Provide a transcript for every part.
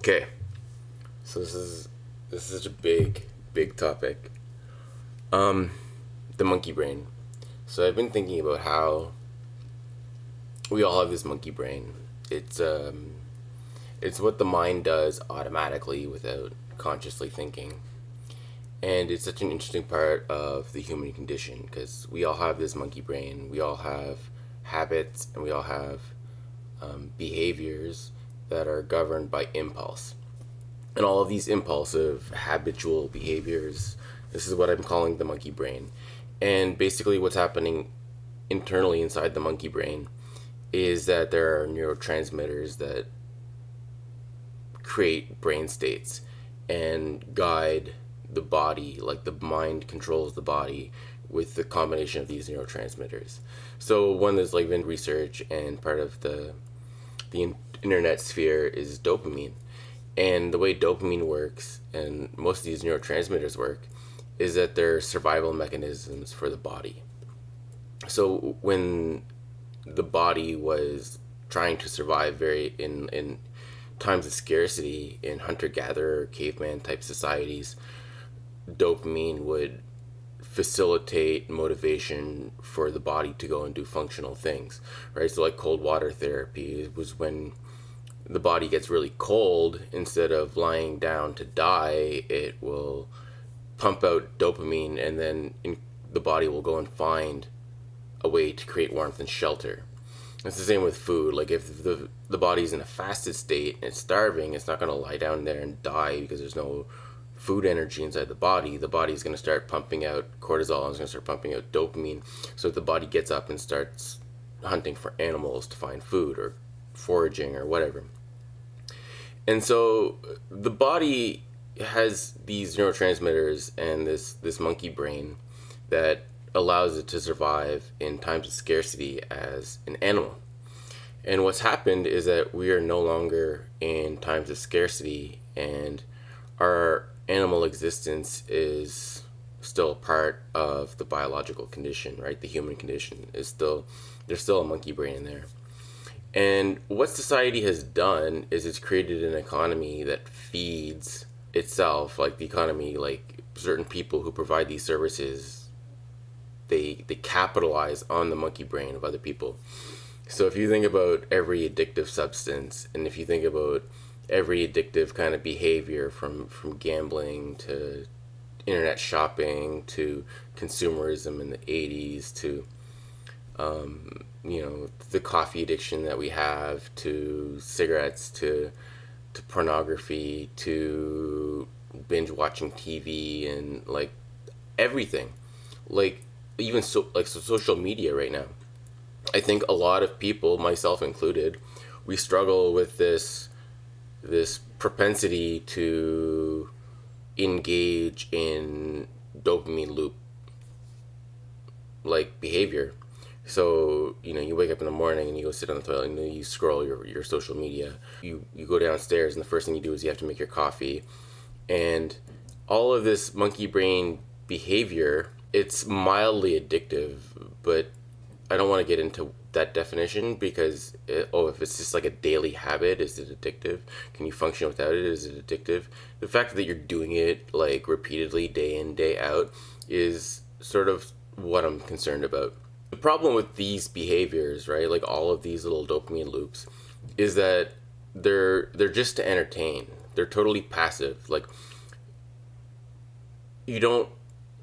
Okay, so this is a big topic. The monkey brain. So I've been thinking about how we all have this monkey brain. It's what the mind does automatically without consciously thinking, and it's such an interesting part of the human condition because we all have this monkey brain. We all have habits, and we all have behaviors that are governed by impulse. And all of these impulsive habitual behaviors, this is what I'm calling the monkey brain. And basically what's happening internally inside the monkey brain is that there are neurotransmitters that create brain states and guide the body, like the mind controls the body with the combination of these neurotransmitters. So one that's like been research, and part of the internet sphere is dopamine. And the way dopamine works, and most of these neurotransmitters work, is that they're survival mechanisms for the body. So when the body was trying to survive in times of scarcity in hunter gatherer caveman type societies, dopamine would facilitate motivation for the body to go and do functional things, right? So like cold water therapy was when the body gets really cold, instead of lying down to die, it will pump out dopamine, and then the body will go and find a way to create warmth and shelter. It's the same with food. Like if the body's in a fasted state and it's starving, it's not going to lie down there and die because there's no food energy inside the body. The body's going to start pumping out cortisol, and it's going to start pumping out dopamine, so that the body gets up and starts hunting for animals to find food, or foraging, or whatever. And so the body has these neurotransmitters and this monkey brain that allows it to survive in times of scarcity as an animal. And what's happened is that we are no longer in times of scarcity, and our animal existence is still part of the biological condition, right? The human condition is still, there's still a monkey brain in there. And what society has done is it's created an economy that feeds itself, like the economy, like certain people who provide these services, they capitalize on the monkey brain of other people. So if you think about every addictive substance, and if you think about every addictive kind of behavior, from gambling to internet shopping to consumerism in the 80s to the coffee addiction that we have, to cigarettes, to pornography, to binge watching TV, and like everything, like even social media right now. I think a lot of people, myself included, we struggle with this propensity to engage in dopamine loop like behavior. So, you wake up in the morning and you go sit on the toilet and you scroll your social media. You go downstairs, and the first thing you do is you have to make your coffee. And all of this monkey brain behavior, it's mildly addictive, but I don't want to get into that definition because, if it's just like a daily habit, is it addictive? Can you function without it? Is it addictive? The fact that you're doing it like repeatedly, day in, day out, is sort of what I'm concerned about. The problem with these behaviors, right, like all of these little dopamine loops, is that they're just to entertain. They're totally passive. Like, you don't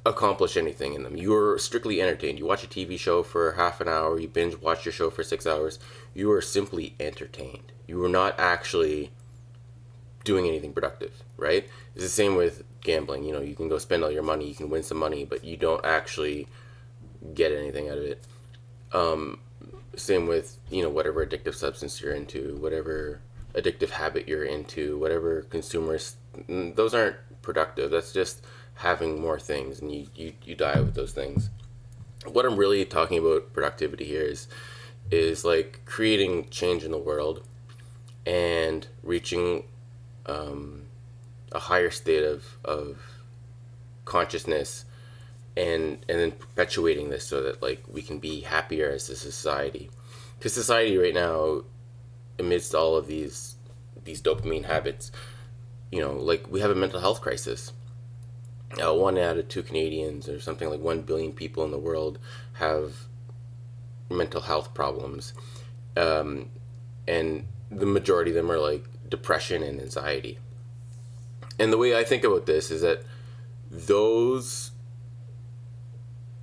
accomplish anything in them. You're strictly entertained. You watch a TV show for half an hour, you binge watch your show for 6 hours. You are simply entertained. You are not actually doing anything productive, right? It's the same with gambling. You can go spend all your money, you can win some money, but you don't actually get anything out of it. Same with, whatever addictive substance you're into, whatever addictive habit you're into, whatever consumers, those aren't productive. That's just having more things, and you die with those things. What I'm really talking about productivity here is like creating change in the world and reaching a higher state of consciousness, and then perpetuating this so that like we can be happier as a society. Because society right now, amidst all of these these dopamine habits. Like we have a mental health crisis. 1 out of 2 Canadians, or something like 1 billion people in the world, have mental health problems, and the majority of them are like depression and anxiety. And the way I think about this is that those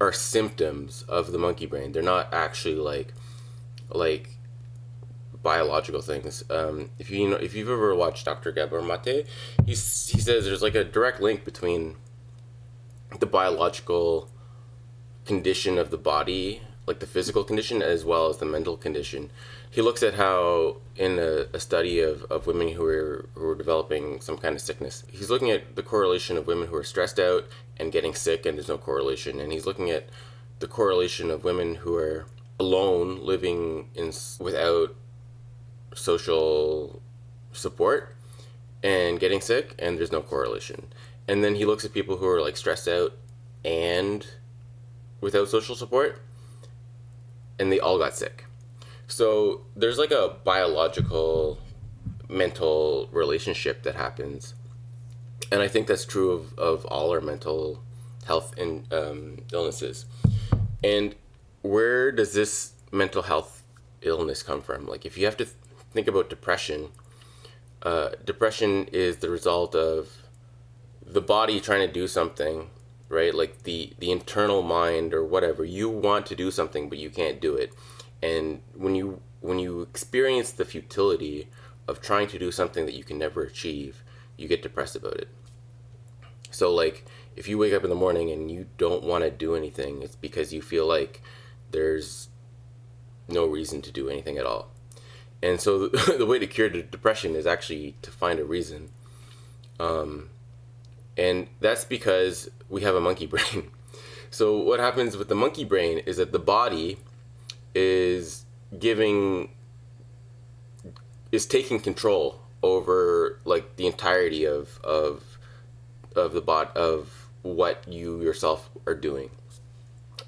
are symptoms of the monkey brain. They're not actually like biological things. If you've ever watched Dr. Gabor Mate, he says there's like a direct link between the biological condition of the body, like the physical condition, as well as the mental condition. He looks at how in a study of women who are developing some kind of sickness, he's looking at the correlation of women who are stressed out and getting sick, and there's no correlation. And he's looking at the correlation of women who are alone, living without social support and getting sick, and there's no correlation. And then he looks at people who are like stressed out and without social support, and they all got sick. So there's like a biological mental relationship that happens. And I think that's true of all our mental health and illnesses. And where does this mental health illness come from? Like, if you have to think about depression, depression is the result of the body trying to do something, right? Like the internal mind or whatever. You want to do something, but you can't do it. And when you experience the futility of trying to do something that you can never achieve, you get depressed about it. So like, if you wake up in the morning and you don't want to do anything, it's because you feel like there's no reason to do anything at all. And so the way to cure depression is actually to find a reason. And that's because we have a monkey brain. So what happens with the monkey brain is that the body is taking control over like the entirety of the bot of what you yourself are doing.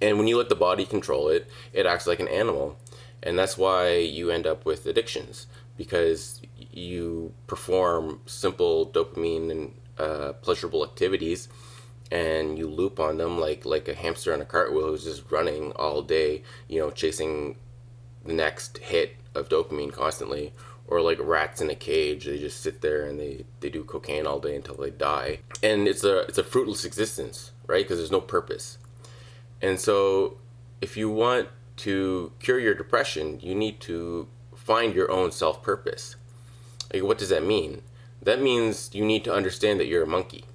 And when you let the body control it, it acts like an animal. And that's why you end up with addictions, because you perform simple dopamine and pleasurable activities, and you loop on them like a hamster on a cartwheel who's just running all day, chasing the next hit of dopamine constantly. Or like rats in a cage, they just sit there and they do cocaine all day until they die. And it's a fruitless existence, right? Because there's no purpose. And so if you want to cure your depression, you need to find your own self-purpose. Like, what does that mean? That means you need to understand that you're a monkey.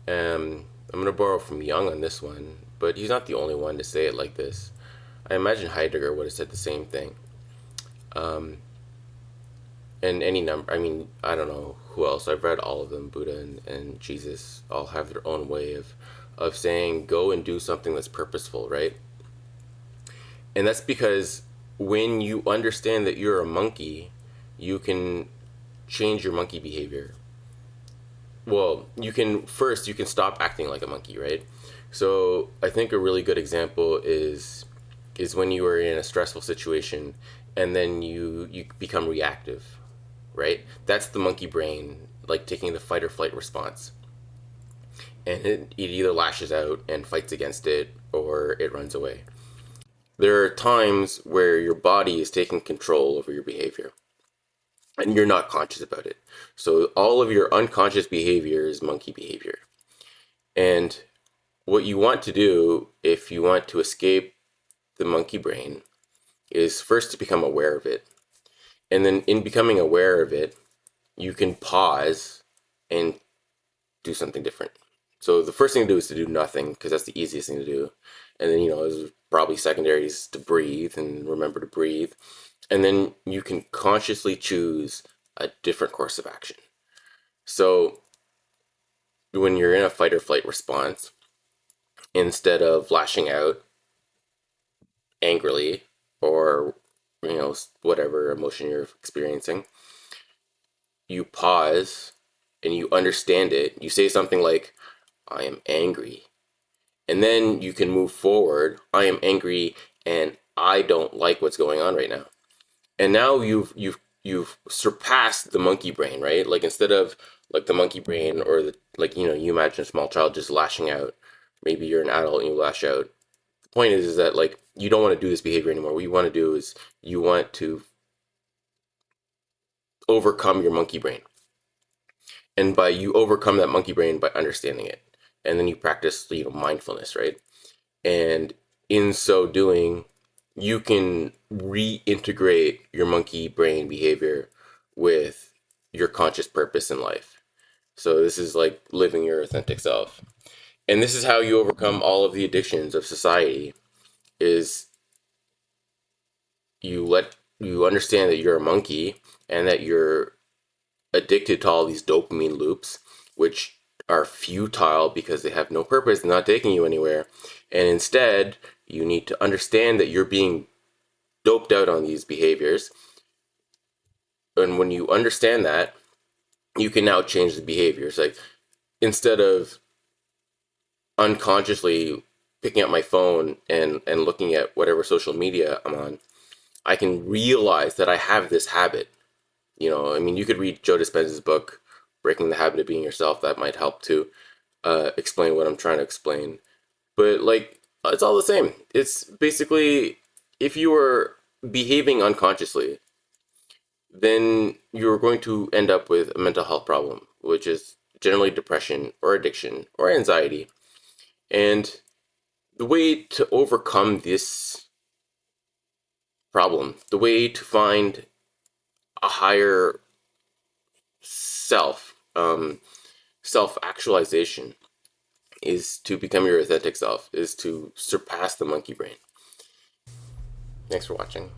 I'm going to borrow from Jung on this one, but he's not the only one to say it like this. I imagine Heidegger would have said the same thing. And any number, I don't know who else. I've read all of them. Buddha and Jesus all have their own way of saying, go and do something that's purposeful, right? And that's because when you understand that you're a monkey, you can change your monkey behavior. Well, you can stop acting like a monkey, right? So I think a really good example is when you are in a stressful situation and then you become reactive, right? That's the monkey brain, like taking the fight or flight response. And it either lashes out and fights against it, or it runs away. There are times where your body is taking control over your behavior and you're not conscious about it. So all of your unconscious behavior is monkey behavior. And what you want to do if you want to escape the monkey brain is first to become aware of it. And then in becoming aware of it, you can pause and do something different. So the first thing to do is to do nothing, because that's the easiest thing to do. And then, there's probably secondaries to breathe and remember to breathe. And then you can consciously choose a different course of action. So when you're in a fight or flight response, instead of lashing out angrily or, whatever emotion you're experiencing, you pause and you understand it. You say something like, I am angry. And then you can move forward. I am angry and I don't like what's going on right now. And now you've you've surpassed the monkey brain, right? Like instead of like the monkey brain or the like, you imagine a small child just lashing out. Maybe you're an adult and you lash out. The point is that like you don't want to do this behavior anymore. What you want to do is you want to overcome your monkey brain. And by you overcome that monkey brain by understanding it. And then you practice, mindfulness, right? And in so doing, you can reintegrate your monkey brain behavior with your conscious purpose in life. So this is like living your authentic self. And this is how you overcome all of the addictions of society is you understand that you're a monkey and that you're addicted to all these dopamine loops, which are futile because they have no purpose, they're not taking you anywhere. And instead, you need to understand that you're being doped out on these behaviors. And when you understand that, you can now change the behaviors. Like instead of unconsciously picking up my phone and looking at whatever social media I'm on, I can realize that I have this habit. I mean, you could read Joe Dispenza's book, Breaking the Habit of Being Yourself. That might help to explain what I'm trying to explain. But like, it's all the same. It's basically if you were behaving unconsciously, then you're going to end up with a mental health problem, which is generally depression or addiction or anxiety. And the way to overcome this problem, the way to find a higher self, self actualization, is to become your authentic self, is to surpass the monkey brain. Thanks for watching.